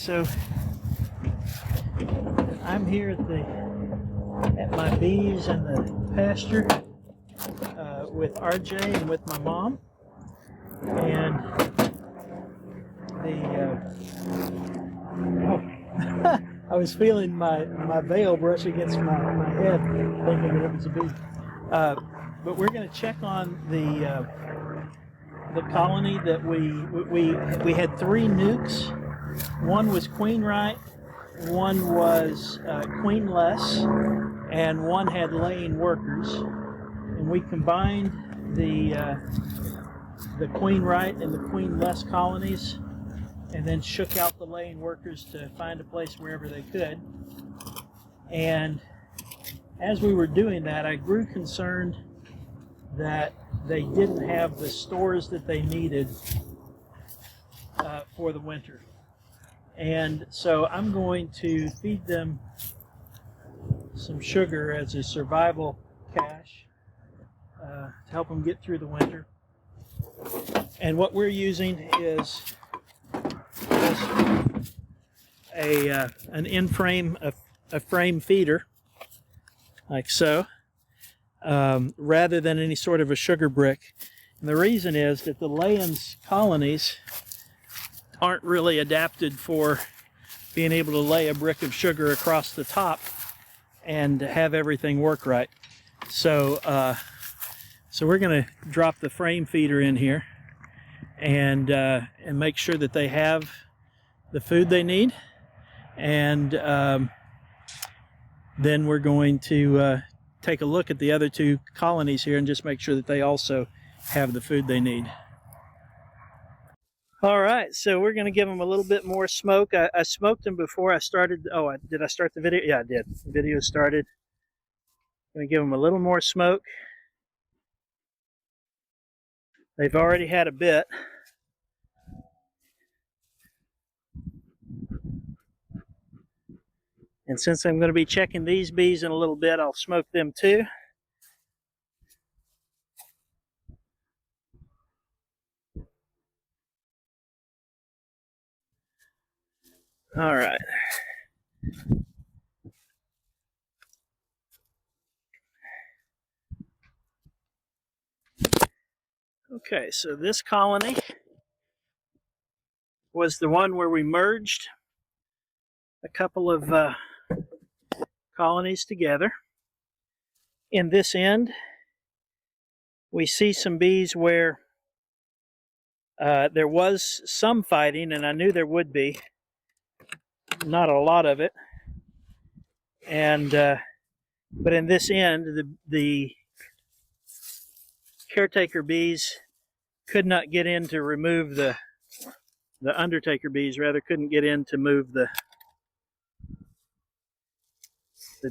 so I'm here at my bees in the pasture with RJ and with my mom, and I was feeling my veil brush against my head, thinking that it was a bee. But we're going to check on the colony that we had 3 nukes. One was queen-right, one was queenless, and one had laying workers. And we combined the queen-right and the queen-less colonies, and then shook out the laying workers to find a place wherever they could. And as we were doing that, I grew concerned that they didn't have the stores that they needed for the winter. And so I'm going to feed them some sugar as a survival cache to help them get through the winter. And what we're using is an in-frame, a frame feeder, like so, rather than any sort of a sugar brick. And the reason is that the Layens colonies aren't really adapted for being able to lay a brick of sugar across the top and have everything work right. So so we're going to drop the frame feeder in here and make sure that they have the food they need, and then we're going to take a look at the other 2 colonies here and just make sure that they also have the food they need. All right, so we're going to give them a little bit more smoke. I smoked them before I started. Oh, did I start the video? Yeah, I did. The video started. I'm going to give them a little more smoke. They've already had a bit. And since I'm going to be checking these bees in a little bit, I'll smoke them too. All right. Okay, so this colony was the one where we merged a couple of colonies together. In this end, we see some bees where there was some fighting, and I knew there would be. Not a lot of it. And but in this end, the caretaker bees could not get in to remove the undertaker bees, rather couldn't get in to move the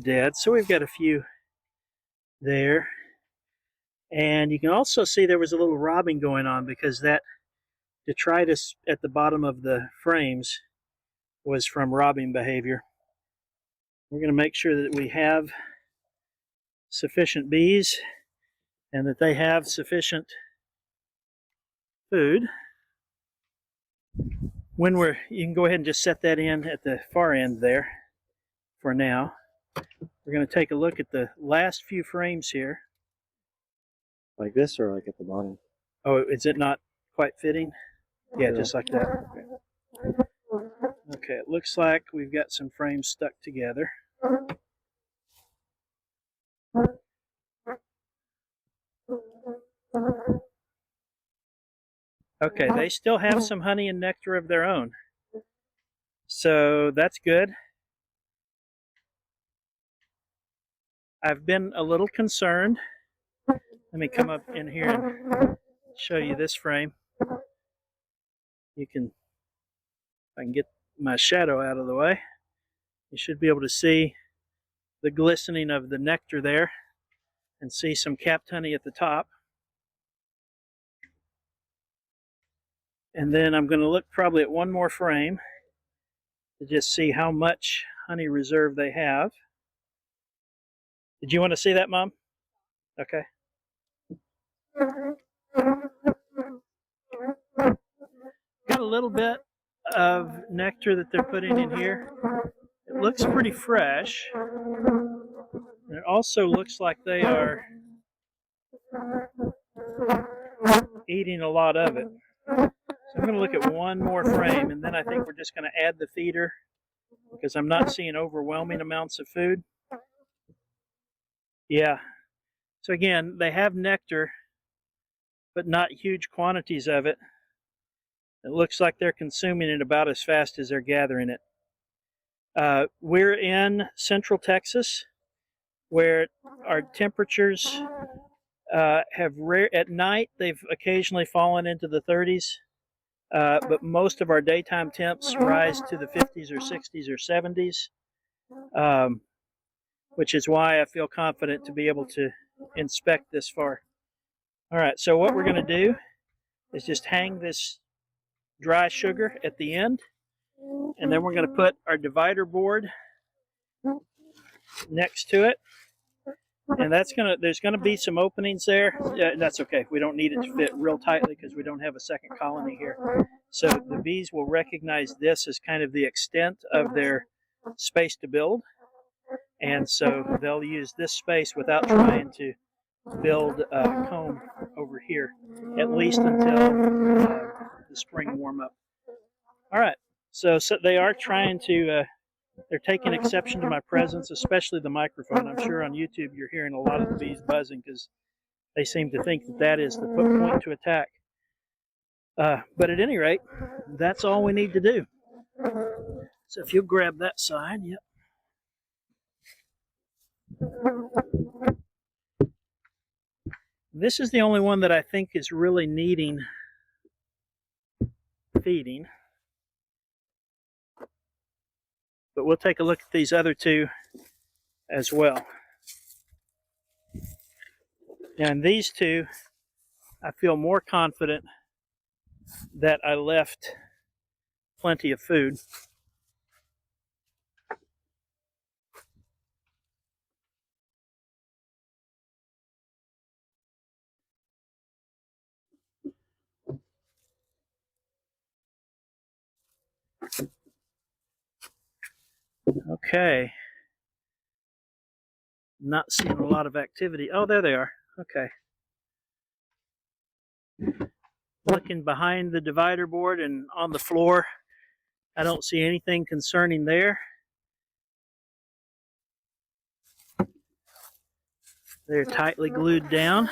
dead. So we've got a few there. And you can also see there was a little robbing going on because that detritus at the bottom of the frames was from robbing behavior. We're going to make sure that we have sufficient bees and that they have sufficient food. You can go ahead and just set that in at the far end there for now. We're going to take a look at the last few frames here. Like this or like at the bottom? Oh, is it not quite fitting? Yeah, just like that. Okay, it looks like we've got some frames stuck together. Okay, they still have some honey and nectar of their own. So that's good. I've been a little concerned. Let me come up in here and show you this frame. You can, if I can get my shadow out of the way, you should be able to see the glistening of the nectar there and see some capped honey at the top. And then I'm going to look probably at one more frame to just see how much honey reserve they have. Did you want to see that, Mom? Okay. Got a little bit of nectar that they're putting in here. It looks pretty fresh. And it also looks like they are eating a lot of it. So I'm going to look at one more frame, and then I think we're just going to add the feeder because I'm not seeing overwhelming amounts of food. Yeah. So again, they have nectar, but not huge quantities of it. It looks like they're consuming it about as fast as they're gathering it. We're in central Texas, where our temperatures have at night they've occasionally fallen into the 30s, but most of our daytime temps rise to the 50s or 60s or 70s, which is why I feel confident to be able to inspect this far. All right, so what we're going to do is just hang this dry sugar at the end, and then we're going to put our divider board next to it, and there's gonna be some openings there. Yeah, that's okay. We don't need it to fit real tightly because we don't have a second colony here. So the bees will recognize this as kind of the extent of their space to build, and so they'll use this space without trying to build a comb over here, at least until the spring warm up. All right, so they are trying to, they're taking exception to my presence, especially the microphone. I'm sure on YouTube you're hearing a lot of the bees buzzing because they seem to think that that is the point to attack. But at any rate, that's all we need to do. So if you'll grab that side, yep. This is the only one that I think is really needing feeding. But we'll take a look at these other two as well. And these two, I feel more confident that I left plenty of food. Okay. Not seeing a lot of activity. Oh, there they are. Okay. Looking behind the divider board and on the floor, I don't see anything concerning there. They're tightly glued down.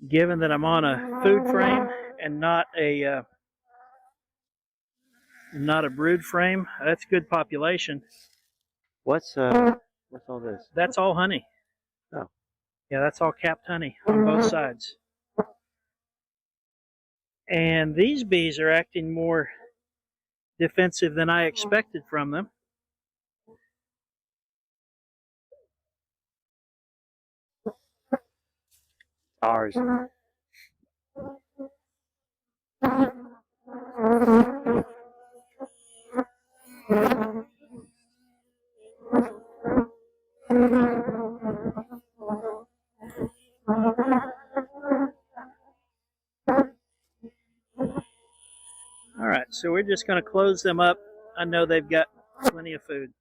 Given that I'm on a food frame and not a brood frame, that's good population. What's all this? That's all honey. Oh. Yeah, that's all capped honey on both sides. And these bees are acting more defensive than I expected from them. Ours. All right, so we're just going to close them up. I know they've got plenty of food.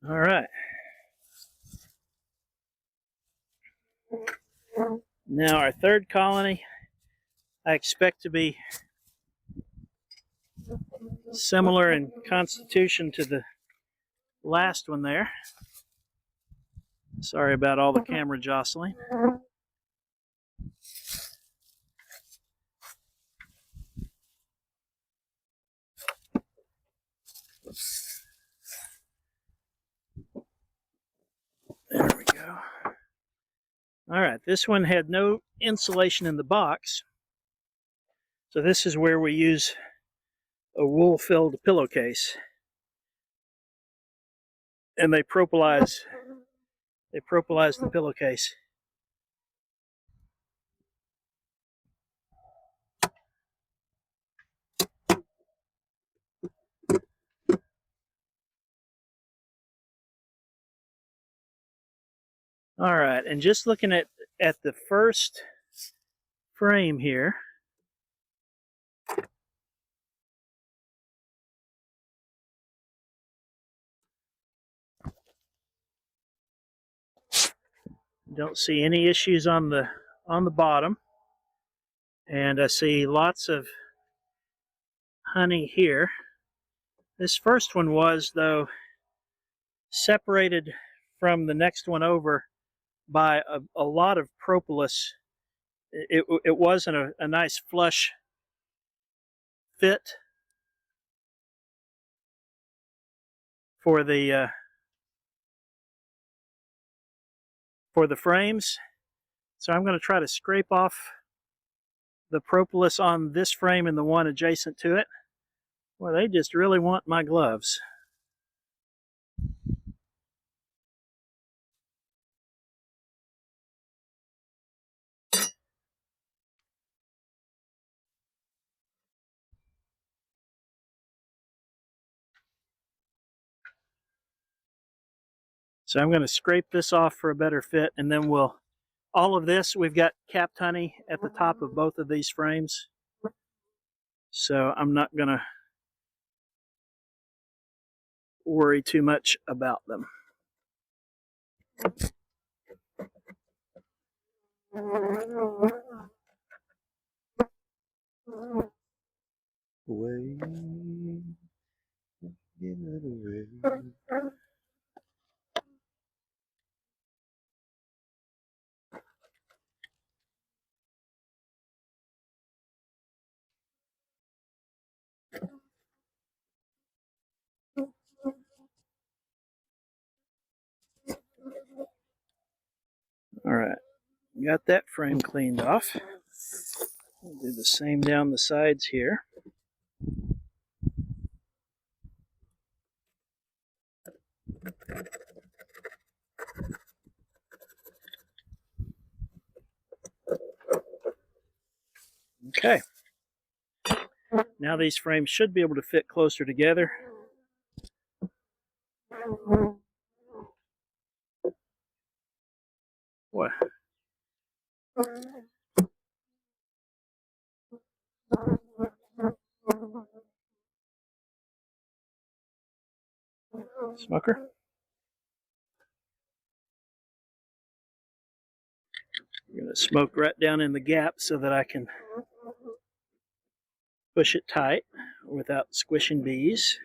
All right. Now our third colony, I expect to be similar in constitution to the last one there. Sorry about all the camera jostling. There we go. All right, this one had no insulation in the box. So this is where we use a wool-filled pillowcase. And they propolize the pillowcase. All right, and just looking at the first frame here, don't see any issues on the bottom, and I see lots of honey here. This first one was, though, separated from the next one over by a lot of propolis. It wasn't a nice flush fit for the frames. So I'm going to try to scrape off the propolis on this frame and the one adjacent to it. Well, they just really want my gloves. So I'm going to scrape this off for a better fit, and then all of this, we've got capped honey at the top of both of these frames. So I'm not going to worry too much about them. Away, give it away. All right, got that frame cleaned off. We'll do the same down the sides here. Okay. Now these frames should be able to fit closer together. What? Smoker? I'm going to smoke right down in the gap so that I can push it tight without squishing bees.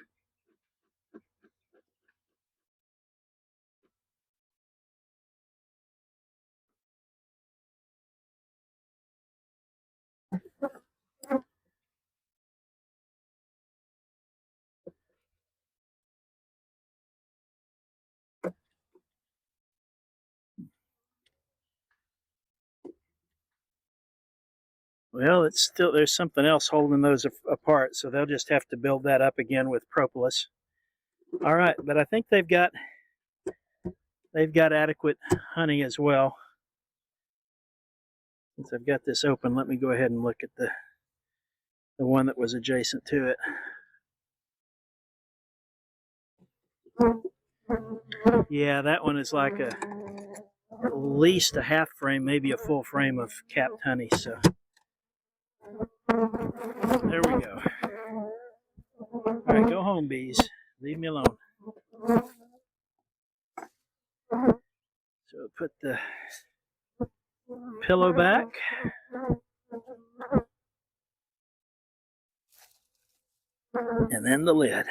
Well, it's still, there's something else holding those apart, so they'll just have to build that up again with propolis. All right, but I think they've got adequate honey as well. Since I've got this open, let me go ahead and look at the one that was adjacent to it. Yeah, that one is like at least a half frame, maybe a full frame of capped honey. So there we go. All right, go home, bees. Leave me alone. So put the pillow back. And then the lid.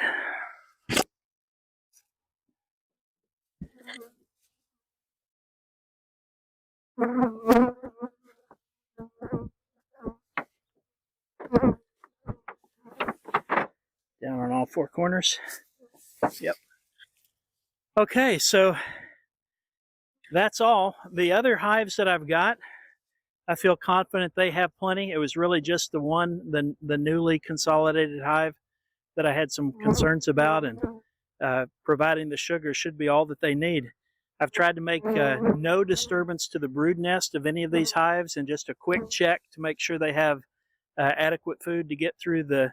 Down on all four corners. Yep. Okay, so that's all. The other hives that I've got, I feel confident they have plenty. It was really just the one, the newly consolidated hive, that I had some concerns about, and providing the sugar should be all that they need. I've tried to make no disturbance to the brood nest of any of these hives, and just a quick check to make sure they have adequate food to get through the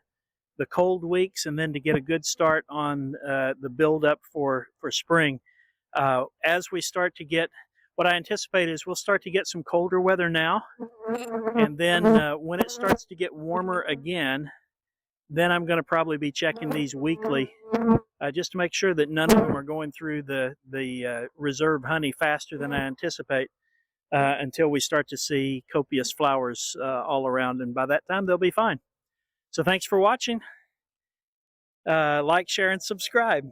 cold weeks, and then to get a good start on the build up for spring. As we start to get, what I anticipate is we'll start to get some colder weather now, and then when it starts to get warmer again, then I'm going to probably be checking these weekly, just to make sure that none of them are going through the reserve honey faster than I anticipate, until we start to see copious flowers all around, and by that time they'll be fine. So thanks for watching. Like, share, and subscribe.